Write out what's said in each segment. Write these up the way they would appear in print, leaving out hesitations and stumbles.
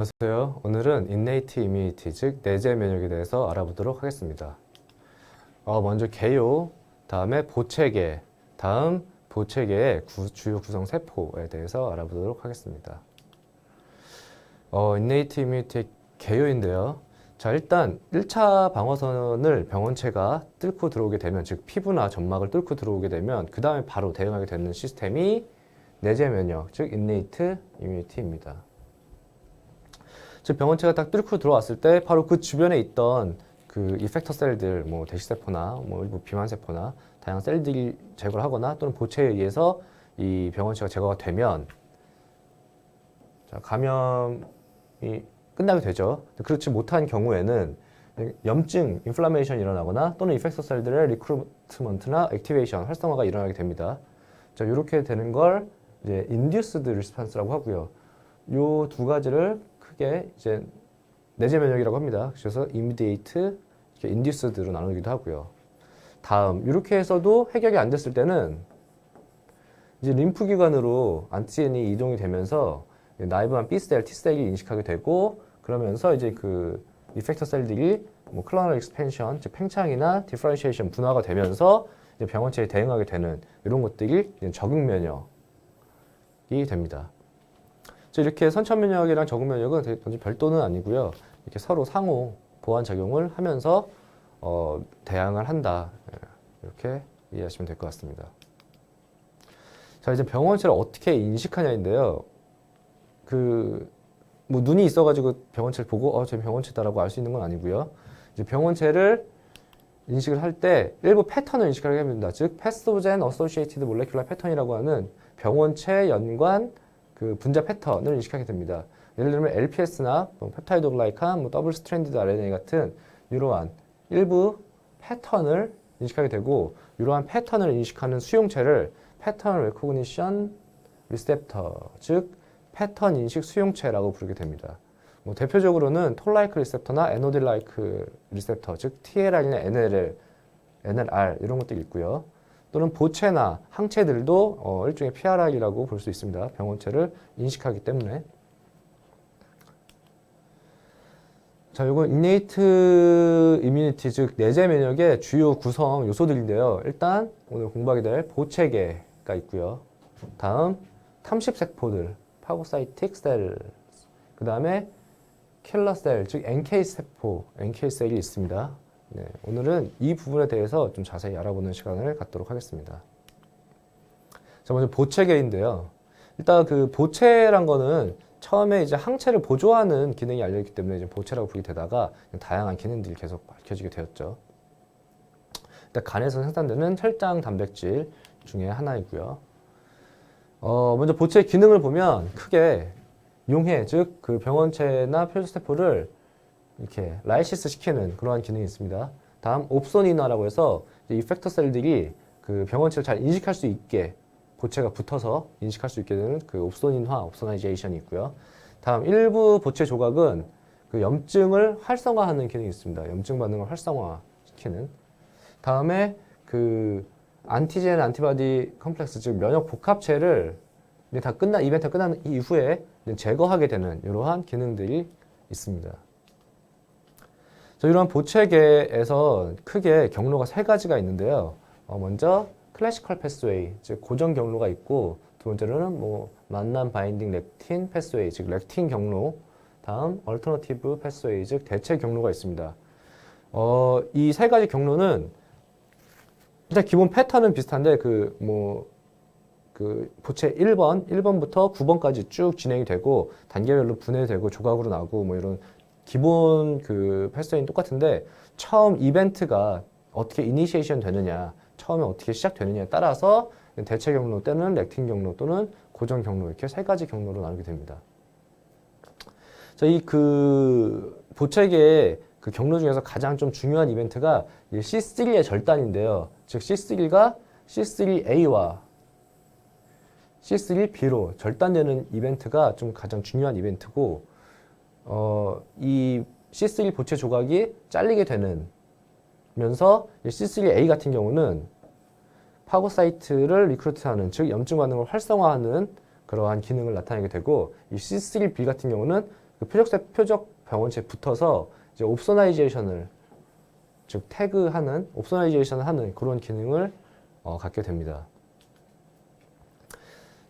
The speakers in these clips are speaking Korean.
안녕하세요. 오늘은 innate immunity, 즉 내재 면역에 대해서 알아보도록 하겠습니다. 먼저 개요, 다음에 보체계, 다음 보체계의 주요 구성 세포에 대해서 알아보도록 하겠습니다. innate immunity 개요인데요. 자, 일단 1차 방어선을 병원체가 뚫고 들어오게 되면, 즉 피부나 점막을 뚫고 들어오게 되면 그 다음에 바로 대응하게 되는 시스템이 내재 면역, 즉 innate immunity입니다. 즉 병원체가 딱 뚫고 들어왔을 때 바로 그 주변에 있던 그 이펙터 셀들, 뭐 대시세포나 뭐 일부 비만세포나 다양한 셀들이 제거를 하거나 또는 보체에 의해서 이 병원체가 제거가 되면 자, 감염이 끝나게 되죠. 그렇지 못한 경우에는 염증, 인플라메이션이 일어나거나 또는 이펙터 셀들의 리크루트먼트나 액티베이션, 활성화가 일어나게 됩니다. 자, 이렇게 되는 걸 이제 induced response라고 하고요. 요 두 가지를 크게 이제 내재 면역이라고 합니다. 그래서 immediate, induced로 나누기도 하고요. 다음 이렇게 해서도 해결이 안 됐을 때는 이제 림프기관으로 안티젠이 이동이 되면서 나이브한 B셀, T셀이 인식하게 되고 그러면서 이제 그 이펙터 셀들이 뭐 클로널 익스펜션, 즉 팽창이나 디퍼런시에이션 분화가 되면서 이제 병원체에 대응하게 되는 이런 것들이 적응 면역이 됩니다. 이렇게 선천 면역이랑 적응 면역은 완전 별도는 아니고요. 이렇게 서로 상호 보완 작용을 하면서 대항을 한다. 이렇게 이해하시면 될 것 같습니다. 자, 이제 병원체를 어떻게 인식하냐인데요. 뭐 눈이 있어가지고 병원체를 보고 저 병원체다라고 알 수 있는 건 아니고요. 이제 병원체를 인식을 할 때 일부 패턴을 인식하게 됩니다. 즉, 패소젠 어소시에이티드 몰레큘러 패턴이라고 하는 병원체 연관 그 분자 패턴을 인식하게 됩니다. 예를 들면 LPS나 펩타이드 글라이칸, 더블 스트랜디드 RNA 같은 이러한 일부 패턴을 인식하게 되고 이러한 패턴을 인식하는 수용체를 패턴 레코그니션 리셉터, 즉 패턴 인식 수용체라고 부르게 됩니다. 뭐 대표적으로는 톨라이크 리셉터나 에노딜라이크 리셉터, 즉 TLR이나 NLL, NLR 이런 것들이 있고요. 또는 보체나 항체들도 일종의 PRI라고 볼 수 있습니다. 병원체를 인식하기 때문에. 자, 이건 innate immunity, 즉 내재 면역의 주요 구성 요소들인데요. 일단 오늘 공부하게 될 보체계가 있고요. 다음 탐식세포들, 파고사이틱 셀, 그 다음에 킬러셀, 즉 NK세포, NK셀이 있습니다. 네, 오늘은 이 부분에 대해서 좀 자세히 알아보는 시간을 갖도록 하겠습니다. 자, 먼저 보체계인데요. 일단 그 보체란 거는 처음에 이제 항체를 보조하는 기능이 알려있기 때문에 이제 보체라고 부르게 되다가 다양한 기능들이 계속 밝혀지게 되었죠. 일단 간에서 생산되는 혈장 단백질 중에 하나이고요. 먼저 보체 기능을 보면 크게 용해, 즉 그 병원체나 표주세포를 이렇게 라이시스 시키는 그러한 기능이 있습니다. 다음 옵소닌화라고 해서 이펙터 셀들이 그 병원체를 잘 인식할 수 있게 보체가 붙어서 인식할 수 있게 되는 그 옵소닌화, 옵소나이제이션이 있고요. 다음 일부 보체 조각은 그 염증을 활성화하는 기능이 있습니다. 염증 반응을 활성화시키는. 다음에 그 안티젠 안티바디 컴플렉스, 즉 면역 복합체를 이제 이벤트가 끝난 이후에 제거하게 되는 이러한 기능들이 있습니다. 이러한 보체계에서 크게 경로가 세 가지가 있는데요. 먼저 클래시컬 패스웨이, 즉 고정 경로가 있고, 두 번째로는 뭐 만남 바인딩 렉틴 패스웨이, 즉 렉틴 경로. 다음 얼터너티브 패스웨이, 즉 대체 경로가 있습니다. 이 세 가지 경로는 일단 기본 패턴은 비슷한데 그 보체 1번부터 9번까지 쭉 진행이 되고 단계별로 분해되고 조각으로 나오고 뭐 이런 기본 그 패스웨이는 똑같은데 처음 이벤트가 어떻게 이니시에이션 되느냐, 처음에 어떻게 시작되느냐에 따라서 대체 경로 또는 렉틴 경로 또는 고정 경로 이렇게 세 가지 경로로 나누게 됩니다. 자, 이 그 보체계의 그 경로 중에서 가장 좀 중요한 이벤트가 C3의 절단인데요. 즉 C3가 C3A와 C3B로 절단되는 이벤트가 좀 가장 중요한 이벤트고 이 C3 보체 조각이 잘리게 되면서 C3A 같은 경우는 파고사이트를 리크루트하는, 즉 염증 반응을 활성화하는 그러한 기능을 나타내게 되고, 이 C3B 같은 경우는 그 표적 병원체에 붙어서 이제 옵소나이제이션을 즉 태그하는 옵소나이제이션을 하는 그런 기능을 갖게 됩니다.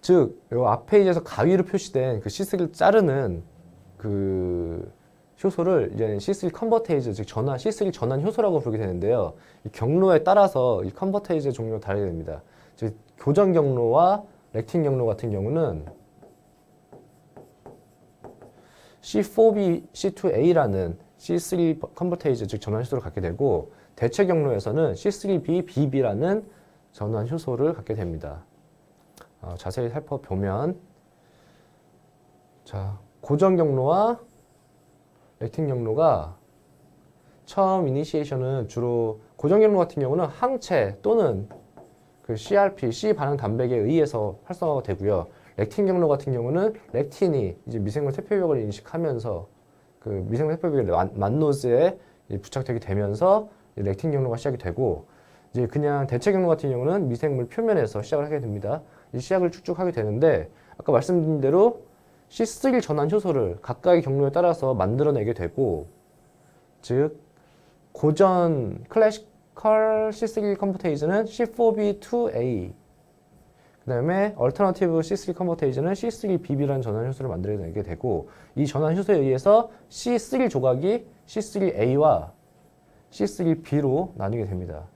즉, 요 앞 페이지에서 가위로 표시된 그 C3를 자르는 그 효소를 이제 C3 컨버테이즈, 즉 C3 전환 효소라고 부르게 되는데요. 이 경로에 따라서 이 컨버테이즈 종류가 다르게 됩니다. 즉, 교전 경로와 렉틴 경로 같은 경우는 C4B, C2A라는 C3 컨버테이즈, 즉 전환 효소를 갖게 되고, 대체 경로에서는 C3B, BB라는 전환 효소를 갖게 됩니다. 자세히 살펴보면, 자, 고전 경로와 렉틴 경로가 처음 이니시에이션은 주로 고전 경로 같은 경우는 항체 또는 그 CRP, C 반응 단백에 의해서 활성화가 되고요. 렉틴 경로 같은 경우는 렉틴이 이제 미생물 세포벽을 인식하면서 그 미생물 세포벽의 만노즈에 부착되게 되면서 렉틴 경로가 시작이 되고, 이제 그냥 대체 경로 같은 경우는 미생물 표면에서 시작을 하게 됩니다. 이 시작을 쭉쭉 하게 되는데, 아까 말씀드린 대로 C3 전환 효소를 각각의 경로에 따라서 만들어내게 되고, 즉 고전 클래시컬 C3 컨버테이즈는 C4B2A, 그 다음에 얼터너티브 C3 컨버테이즈는 C3BB라는 전환 효소를 만들어내게 되고, 이 전환 효소에 의해서 C3 조각이 C3A와 C3B로 나뉘게 됩니다.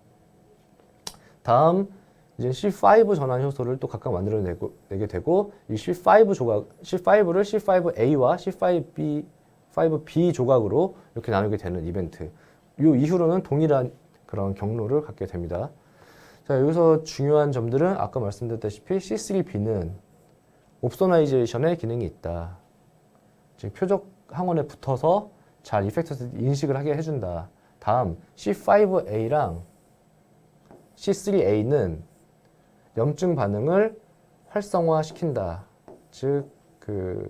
다음 이제 C5 전환 효소를 또 각각 만들어내게 되고, 이 C5 조각, C5를 C5A와 C5B 조각으로 이렇게 나누게 되는 이벤트. 이 이후로는 동일한 그런 경로를 갖게 됩니다. 자, 여기서 중요한 점들은 아까 말씀드렸다시피 C3B는 옵소나이제이션의 기능이 있다. 즉 표적 항원에 붙어서 잘 이펙터 인식을 하게 해준다. 다음 C5A랑 C3A는 염증 반응을 활성화시킨다. 즉, 그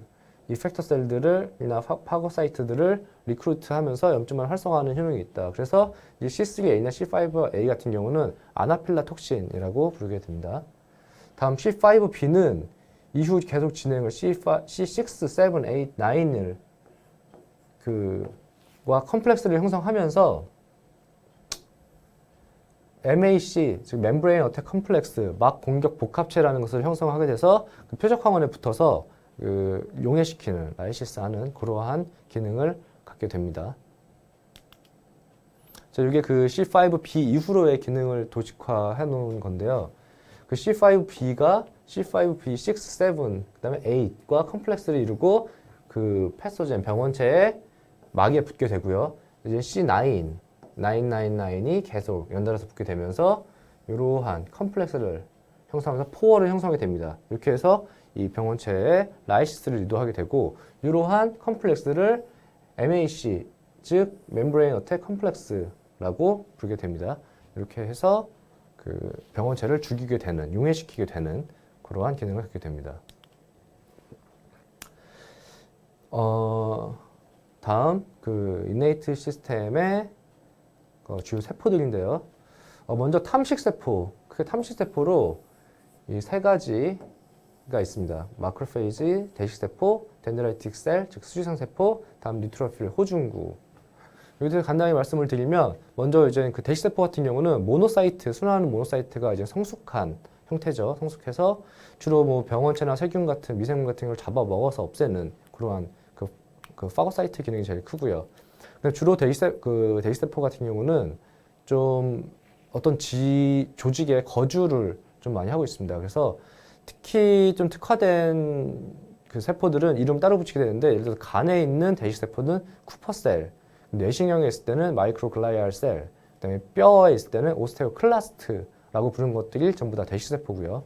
이펙터 셀들이나 파고사이트들을 리크루트하면서 염증 반응을 활성화하는 효능이 있다. 그래서 이 C3A나 C5A 같은 경우는 아나필라톡신이라고 부르게 됩니다. 다음 C5B는 이후 계속 진행을 C6, 7, 8, 9을 와 컴플렉스를 형성하면서 MAC, 즉 멤브레인 어택 컴플렉스, 막 공격 복합체라는 것을 형성하게 돼서 그 표적 항원에 붙어서 그 용해시키는, 라이시스하는 그러한 기능을 갖게 됩니다. 자, 이게 그 C5B 이후로의 기능을 도식화해 놓은 건데요. 그 C5B가 C5B, 6, 7, 그 다음에 8과 컴플렉스를 이루고 그 패소젠, 병원체에 막에 붙게 되고요. 이제 C9, 999이 계속 연달아서 붙게 되면서 이러한 컴플렉스를 형성하면서 포어를 형성하게 됩니다. 이렇게 해서 이 병원체에 라이시스를 유도하게 되고, 이러한 컴플렉스를 MAC, 즉 멤브레인 어택 컴플렉스라고 부르게 됩니다. 이렇게 해서 그 병원체를 죽이게 되는, 용해시키게 되는 그러한 기능을 갖게 됩니다. 다음 그 이네이트 시스템의 주요 세포들인데요. 먼저 탐식세포, 크게 탐식세포로 이 세 가지가 있습니다. 마크로페이지, 대식세포, 덴드라이틱 셀, 즉 수지상세포, 다음 뉴트로필, 호중구. 여기서 간단히 말씀을 드리면, 먼저 이제 그 대식세포 같은 경우는 모노사이트, 순환하는 모노사이트가 이제 성숙한 형태죠. 성숙해서 주로 뭐 병원체나 세균 같은 미생물 같은 걸 잡아 먹어서 없애는 그러한 그 파고사이트 기능이 제일 크고요. 근데 주로 대식세포 같은 경우는 좀 어떤 조직의 거주를 좀 많이 하고 있습니다. 그래서 특히 좀 특화된 그 세포들은 이름 따로 붙이게 되는데, 예를 들어서 간에 있는 대식세포는 쿠퍼셀, 뇌신경에 있을 때는 마이크로글라이알 셀, 그다음에 뼈에 있을 때는 오스테오클라스트라고 부르는 것들이 전부 다 대식세포고요.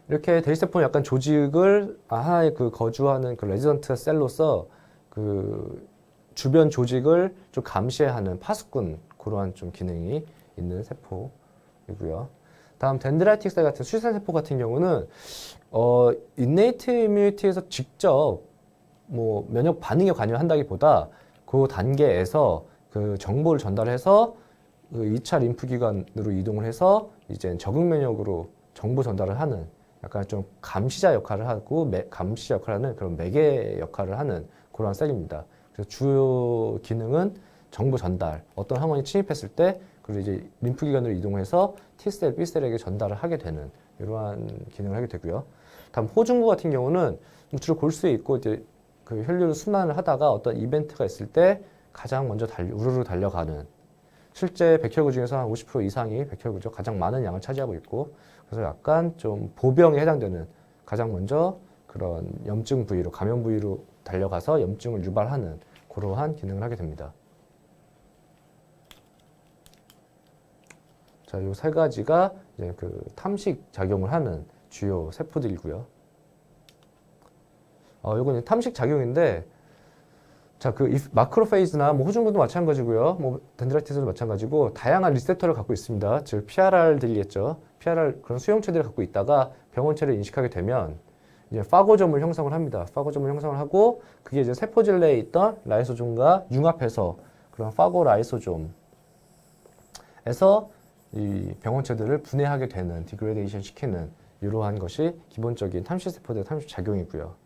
이렇게 대식세포는 약간 조직을 하나의 그 거주하는 그 레지던트 셀로서 그 주변 조직을 좀 감시하는 파수꾼, 그러한 좀 기능이 있는 세포이고요. 다음 덴드라이틱 셀 같은 수지상세포 같은 경우는 인네이트 이뮤니티에서 직접 뭐 면역 반응에 관여한다기보다 그 단계에서 그 정보를 전달해서 그 2차 림프기관으로 이동을 해서 이제 적응 면역으로 정보 전달을 하는 약간 좀 감시자 역할을 하고 감시자 역할을 하는 그런 매개 역할을 하는 그런 셀입니다. 그래서 주요 기능은 정보 전달, 어떤 항원이 침입했을 때 그리고 이제 림프기관으로 이동해서 T셀, B셀에게 전달을 하게 되는 이러한 기능을 하게 되고요. 다음 호중구 같은 경우는 주로 골수에 있고 이제 그 혈류를 순환을 하다가 어떤 이벤트가 있을 때 가장 먼저 우르르 달려가는, 실제 백혈구 중에서 한 50% 이상이 백혈구죠. 가장 많은 양을 차지하고 있고, 그래서 약간 좀 보병에 해당되는 가장 먼저 그런 염증 부위로, 감염 부위로 달려가서 염증을 유발하는 그러한 기능을 하게 됩니다. 자, 요 세 가지가 이제 그 탐식 작용을 하는 주요 세포들이고요. 요건 탐식 작용인데, 자, 그 마크로페이지나 뭐 호중구도 마찬가지고요. 뭐 덴드라이티스도 마찬가지고 다양한 리셉터를 갖고 있습니다. 즉 PRR들이겠죠. PRR 그런 수용체들을 갖고 있다가 병원체를 인식하게 되면 이제 파고점을 형성을 합니다. 파고점을 형성을 하고 그게 이제 세포질 내에 있던 라이소좀과 융합해서 그런 파고 라이소좀에서 이 병원체들을 분해하게 되는, 디그레데이션 시키는 이러한 것이 기본적인 탐식세포들의 탐식 작용이고요.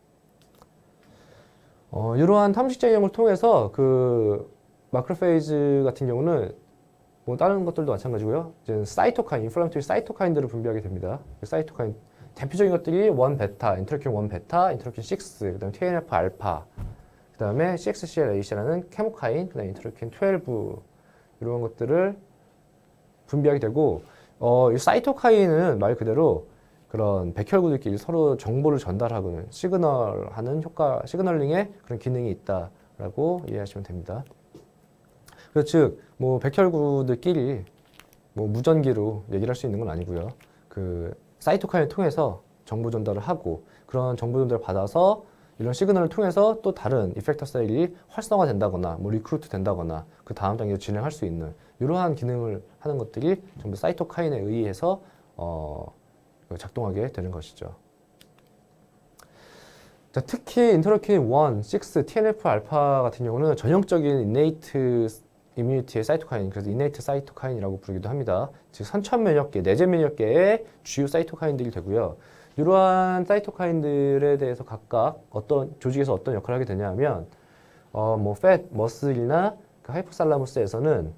이러한 탐식 작용을 통해서 그 마크로페이지 같은 경우는 뭐 다른 것들도 마찬가지고요. 이제 사이토카인, 인플라마토리 사이토카인들을 분비하게 됩니다. 그 사이토카인 대표적인 것들이 1베타, 인터루킨 1베타, 인터루킨 6, 그다음에 TNF 알파, 그다음에 CXCL8라는 케모카인, 그다음에 인터루킨 12 이런 것들을 분비하게 되고, 이 사이토카인은 말 그대로 그런 백혈구들끼리 서로 정보를 전달하고는 시그널하는 효과, 시그널링의 그런 기능이 있다라고 이해하시면 됩니다. 그래서 즉, 뭐 백혈구들끼리 뭐 무전기로 얘기를 할 수 있는 건 아니고요. 그 사이토카인을 통해서 정보 전달을 하고 그런 정보 전달을 받아서 이런 시그널을 통해서 또 다른 이펙터 셀이 활성화된다거나 뭐 리크루트 된다거나 그 다음 단계로 진행할 수 있는 이러한 기능을 하는 것들이 전부 사이토카인에 의해서 작동하게 되는 것이죠. 자, 특히 인터루킨 1, 6, TNF 알파 같은 경우는 전형적인 인네이트 이뮤니티의 사이토카인, 그래서 인네이트 사이토카인이라고 부르기도 합니다. 즉 선천 면역계, 내재 면역계의 주요 사이토카인들이 되고요. 이러한 사이토카인들에 대해서 각각 어떤 조직에서 어떤 역할을 하게 되냐면 뭐 머슬이나 그 하이포살라무스에서는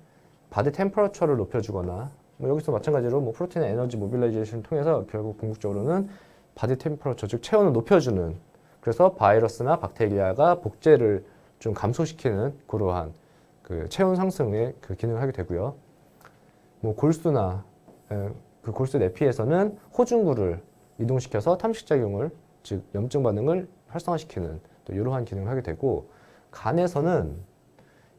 바디 템퍼러처를 높여주거나 뭐 여기서 마찬가지로 뭐 프로틴 에너지 모빌라이제이션을 통해서 결국 궁극적으로는 바디 템퍼러처, 즉 체온을 높여주는, 그래서 바이러스나 박테리아가 복제를 좀 감소시키는 그러한 그 체온 상승의 그 기능을 하게 되고요. 뭐 골수나 그 골수 내피에서는 호중구를 이동시켜서 탐식작용을, 즉 염증 반응을 활성화시키는 또 이러한 기능을 하게 되고, 간에서는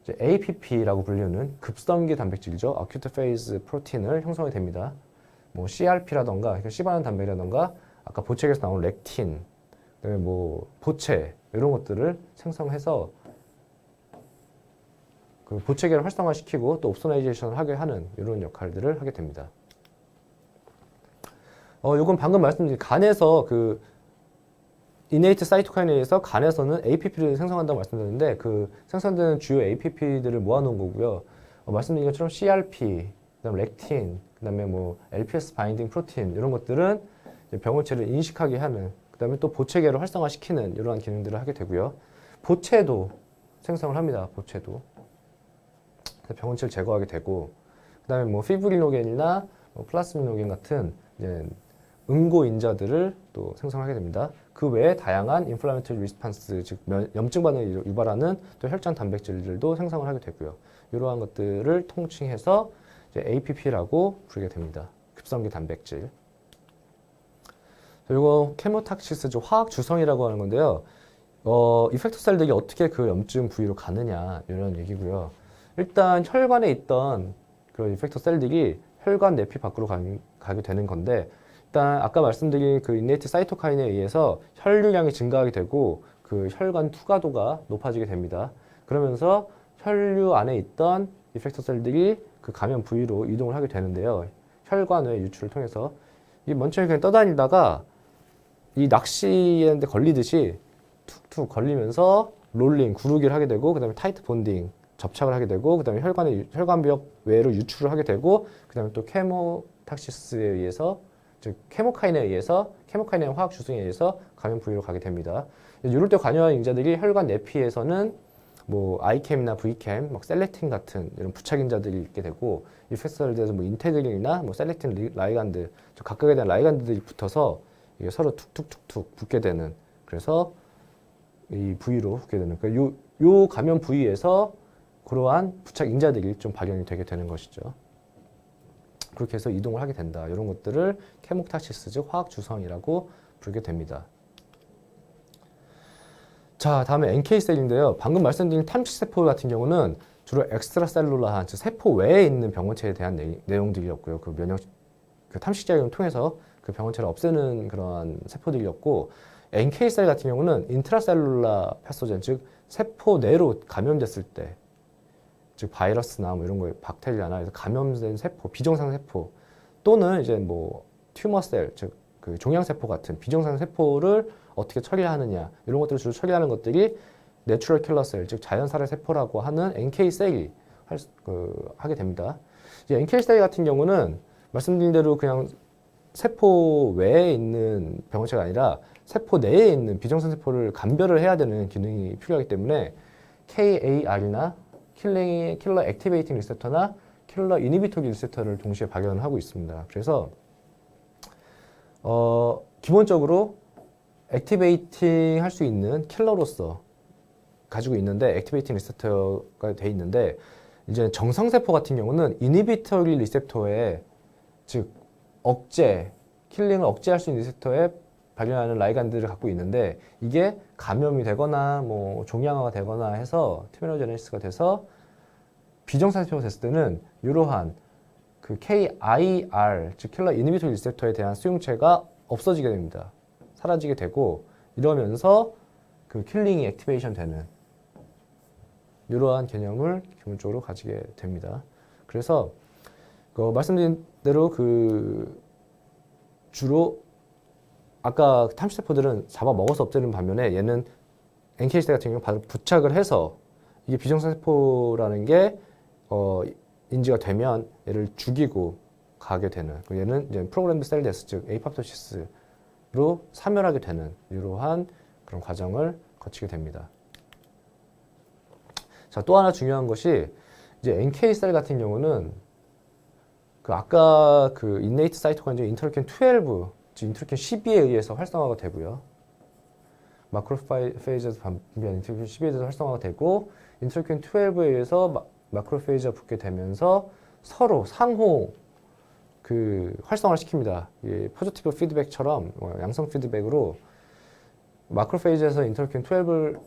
이제 APP라고 불리는 급성기 단백질이죠. Acute Phase 프로틴을 형성하게 됩니다. 뭐 CRP라던가 C반응 단백이라던가 아까 보책에서 나온 렉틴, 그다음에 뭐 보체 이런 것들을 생성해서 그 보체계를 활성화시키고 또 옵소나이제이션을 하게 하는 이런 역할들을 하게 됩니다. 요건 방금 말씀드린 간에서 그 이네이트 사이토카인에 의해서 간에서는 APP를 생성한다고 말씀드렸는데 그 생성되는 주요 APP들을 모아놓은 거고요. 말씀드린 것처럼 CRP, 그다음 렉틴, 그다음에 뭐 LPS 바인딩 프로틴 이런 것들은 병원체를 인식하게 하는, 그다음에 또 보체계를 활성화시키는 이러한 기능들을 하게 되고요. 보체도 생성을 합니다. 보체도 병원체를 제거하게 되고, 그다음에 뭐 피브릴로겐이나 뭐 플라스미노겐 같은 이제 응고인자들을 또 생성하게 됩니다. 그 외에 다양한 인플라메토리 리스판스, 즉 염증 반응을 유발하는 또 혈장 단백질들도 생성을 하게 되고요. 이러한 것들을 통칭해서 이제 APP라고 부르게 됩니다. 급성기 단백질. 이거 케모탁시스, 화학 주성이라고 하는 건데요. 이펙터 셀들이 어떻게 그 염증 부위로 가느냐 이런 얘기고요. 일단 혈관에 있던 그런 이펙터 셀들이 혈관 내피 밖으로 가게 되는 건데, 일단 아까 말씀드린 그 인네이트 사이토카인에 의해서 혈류량이 증가하게 되고 그 혈관 투과도가 높아지게 됩니다. 그러면서 혈류 안에 있던 이펙터 셀들이 그 감염 부위로 이동을 하게 되는데요. 혈관 외 유출을 통해서 이 먼저 그냥 떠다니다가 이 낚시에 걸리듯이 툭툭 걸리면서 롤링, 구르기를 하게 되고, 그 다음에 타이트 본딩, 접착을 하게 되고, 그 다음에 혈관벽 외로 유출을 하게 되고, 그 다음에 또 케모탁시스에 의해서 즉 케모카인의 화학 주성에 의해서 감염 부위로 가게 됩니다. 이럴 때 관여한 인자들이 혈관 내피에서는 뭐 아이캠이나 V캠, 막 셀렉틴 같은 이런 부착 인자들이 있게 되고, 이 팩터들에서 뭐 인테그린이나 뭐 셀렉틴 라이간드, 각각에 대한 라이간드들이 붙어서 이게 서로 툭툭툭툭 붙게 되는, 그래서 이 부위로 붙게 되는, 그러니까 요 감염 부위에서 그러한 부착 인자들이 좀 발현이 되게 되는 것이죠. 그렇게 해서 이동을 하게 된다. 이런 것들을 케모탁시스, 즉 화학 주성이라고 부르게 됩니다. 자, 다음에 NK셀인데요. 방금 말씀드린 탐식세포 같은 경우는 주로 엑스트라셀룰라한, 즉 세포 외에 있는 병원체에 대한 내용들이었고요. 그 탐식작용을 통해서 그 병원체를 없애는 그러한 세포들이었고, NK셀 같은 경우는 인트라셀룰라 패소젠, 즉 세포 내로 감염됐을 때, 즉 바이러스나 뭐 이런 거에 박테리아나 해서 감염된 세포, 비정상 세포, 또는 이제 뭐 튜머셀, 즉 그 종양세포 같은 비정상 세포를 어떻게 처리하느냐, 이런 것들을 주로 처리하는 것들이 내추럴 킬러셀, 즉 자연살해 세포라고 하는 NK셀이 하게 됩니다. 이제 NK셀 같은 경우는 말씀드린 대로 그냥 세포 외에 있는 병원체가 아니라 세포 내에 있는 비정상 세포를 감별을 해야 되는 기능이 필요하기 때문에 KAR이나 킬러 액티베이팅 리셉터나 킬러 이니비토리 리셉터를 동시에 발견하고 있습니다. 그래서 기본적으로 액티베이팅 할 수 있는 킬러로서 가지고 있는데, 액티베이팅 리셉터가 돼 있는데, 이제 정상세포 같은 경우는 이니비토리 리셉터에, 즉 킬링을 억제할 수 있는 리셉터에 발견하는 라이간드를 갖고 있는데, 이게 감염이 되거나 뭐 종양화가 되거나 해서 티메노제네시스가 돼서 비정상 세포가 됐을 때는 이러한 그 KIR, 즉 킬러 이니비토리 리셉터에 대한 수용체가 없어지게 됩니다. 사라지게 되고, 이러면서 그 킬링이 액티베이션 되는 이러한 개념을 기본적으로 가지게 됩니다. 그래서 말씀드린 대로 주로 아까 탐식세포들은 잡아먹어서 없애는 반면에 얘는 NK세 같은 경우 바로 부착을 해서, 이게 비정상세포라는 게 인지가 되면 얘를 죽이고 가게 되는, 얘는 이제 프로그램드 셀 데스, 즉 에이팝토시스로 사멸하게 되는 이러한 그런 과정을 거치게 됩니다. 자, 또 하나 중요한 것이 이제 NK셀 같은 경우는 아까 인네이트 사이토카인 인터루킨 12, 즉 인터루킨 12에 의해서 활성화가 되고요. 마크로페이지에서 분비한 인터루킨 12에 의해서 활성화가 되고, 인터루킨 12에 의해서 마크로페이지가 붙게 되면서 서로 상호 활성화를 시킵니다. 포지티브 피드백처럼 양성 피드백으로 마크로페이지에서 인터루킨 12를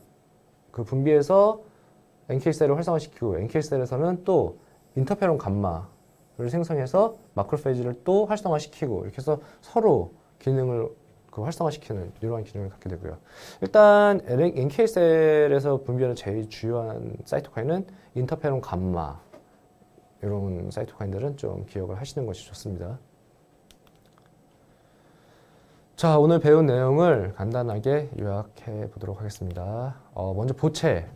분비해서 NK셀을 활성화시키고, NK셀에서는 또 인터페론 감마를 생성해서 마크로페이지를 또 활성화시키고, 이렇게 해서 서로 기능을 활성화시키는 이러한 기능을 갖게 되고요. 일단 NK셀에서 분비하는 제일 주요한 사이토카인은 인터페론 감마, 이런 사이토카인들은 좀 기억을 하시는 것이 좋습니다. 자, 오늘 배운 내용을 간단하게 요약해 보도록 하겠습니다. 먼저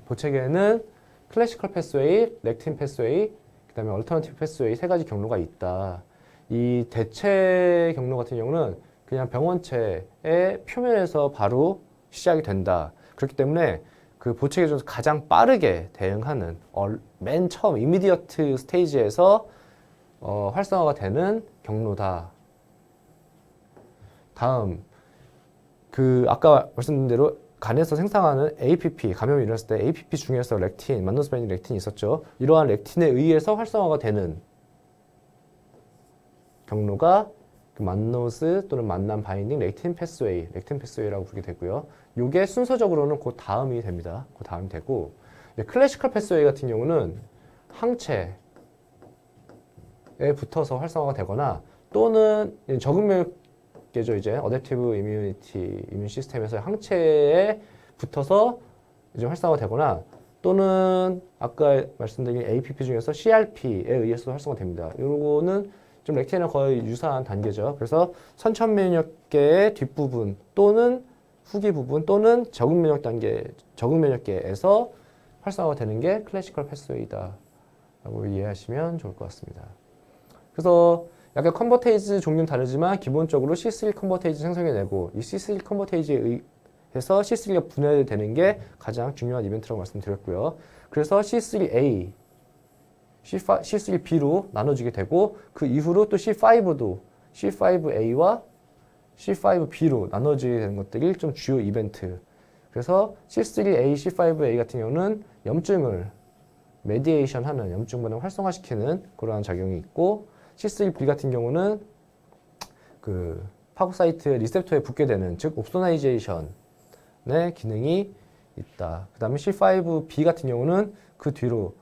보체계에는 클래시컬 패스웨이, 렉틴 패스웨이, 그 다음에 얼터너티브 패스웨이 세 가지 경로가 있다. 이 대체 경로 같은 경우는 그냥 병원체의 표면에서 바로 시작이 된다. 그렇기 때문에 그 보체계 중에서 가장 빠르게 대응하는 맨 처음 이미디어트 스테이지에서 활성화가 되는 경로다. 다음 아까 말씀드린 대로 간에서 생성하는 APP, 감염이 일어났을 때 APP 중에서 렉틴, 만노스베닌 렉틴이 있었죠. 이러한 렉틴에 의해서 활성화가 되는 경로가 만노스 또는 만남 바인딩 렉틴 패스웨이라고 부르게 되고요. 이게 순서적으로는 그 다음이 됩니다. 그 다음이 되고, 클래시컬 패스웨이 같은 경우는 항체에 붙어서 활성화가 되거나, 또는 적응 면역계죠. 이제 어댑티브 이뮤 시스템에서 항체에 붙어서 이제 활성화가 되거나, 또는 아까 말씀드린 APP 중에서 CRP에 의해서 활성화됩니다. 이거는 좀 렉틴이랑 거의 유사한 단계죠. 그래서 선천 면역계의 뒷부분 또는 후기 부분 또는 적응 면역계에서 활성화가 되는 게 클래시컬 패스웨이다 라고 이해하시면 좋을 것 같습니다. 그래서 약간 컨버테이즈 종류는 다르지만 기본적으로 C3 컨버테이즈 생성해내고 이 C3 컨버테이즈에 의해서 C3가 분해되는 게 가장 중요한 이벤트라고 말씀드렸고요. 그래서 C3A, C3B로 나눠지게 되고 그 이후로 또 C5도 C5A와 C5B로 나눠지게 되는 것들이 좀 주요 이벤트. 그래서 C3A, C5A 같은 경우는 염증을 메디에이션 하는 염증 반응 활성화시키는 그러한 작용이 있고 C3B 같은 경우는 그 파고사이트 리셉터에 붙게 되는 즉 옵소나이제이션의 기능이 있다. 그 다음에 C5B 같은 경우는 그 뒤로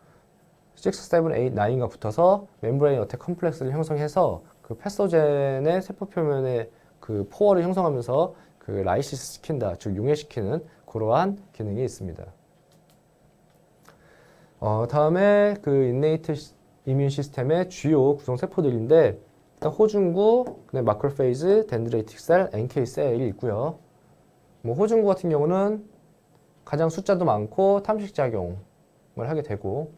6, 7, 8, 9과 붙어서 멤브레인 어택 컴플렉스를 형성해서 그 패소젠의 세포 표면에 그 포어를 형성하면서 그 라이시스 시킨다, 즉 용해시키는 그러한 기능이 있습니다. 다음에 그 인네이트 이뮨 시스템의 주요 구성 세포들인데 일단 호중구, 그다음에 마크로페이즈, 덴드레이틱 셀, NK 셀이 있고요. 뭐 호중구 같은 경우는 가장 숫자도 많고 탐식 작용을 하게 되고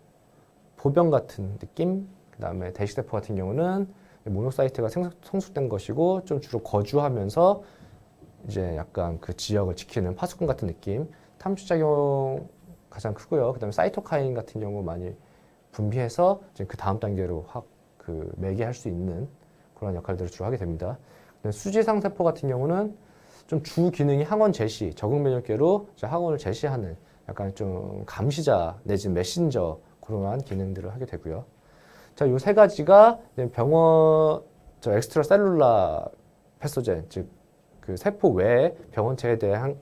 보병 같은 느낌. 그다음에 대식세포 같은 경우는 모노사이트가 성숙된 것이고 좀 주로 거주하면서 이제 약간 그 지역을 지키는 파수꾼 같은 느낌. 탐식 작용 가장 크고요. 그다음에 사이토카인 같은 경우 많이 분비해서 이제 그 다음 단계로 확 그 매개할 수 있는 그런 역할들을 주로 하게 됩니다. 수지상 세포 같은 경우는 좀 주 기능이 항원 제시, 적응 면역계로 항원을 제시하는 약간 좀 감시자 내지 메신저 그러한 기능들을 하게 되고요. 자, 요 세 가지가 병원 엑스트라 셀룰라 패소젠, 즉 그 세포 외에 병원체에 대한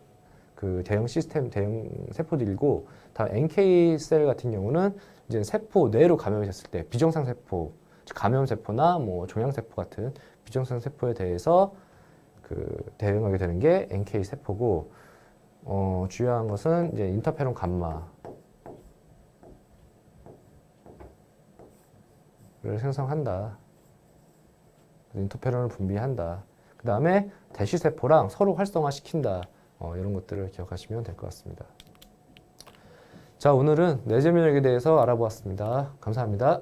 그 대형 시스템, 대형 세포들이고, 다음 NK 셀 같은 경우는 이제 세포 뇌로 감염이 됐을 때 비정상 세포, 즉 감염 세포나 뭐 종양 세포 같은 비정상 세포에 대해서 그 대응하게 되는 게 NK 세포고, 주요한 것은 이제 인터페론 감마를 생성한다. 인터페론을 분비한다. 그 다음에 대시세포랑 서로 활성화시킨다. 이런 것들을 기억하시면 될 것 같습니다. 자, 오늘은 뇌제면역에 대해서 알아보았습니다. 감사합니다.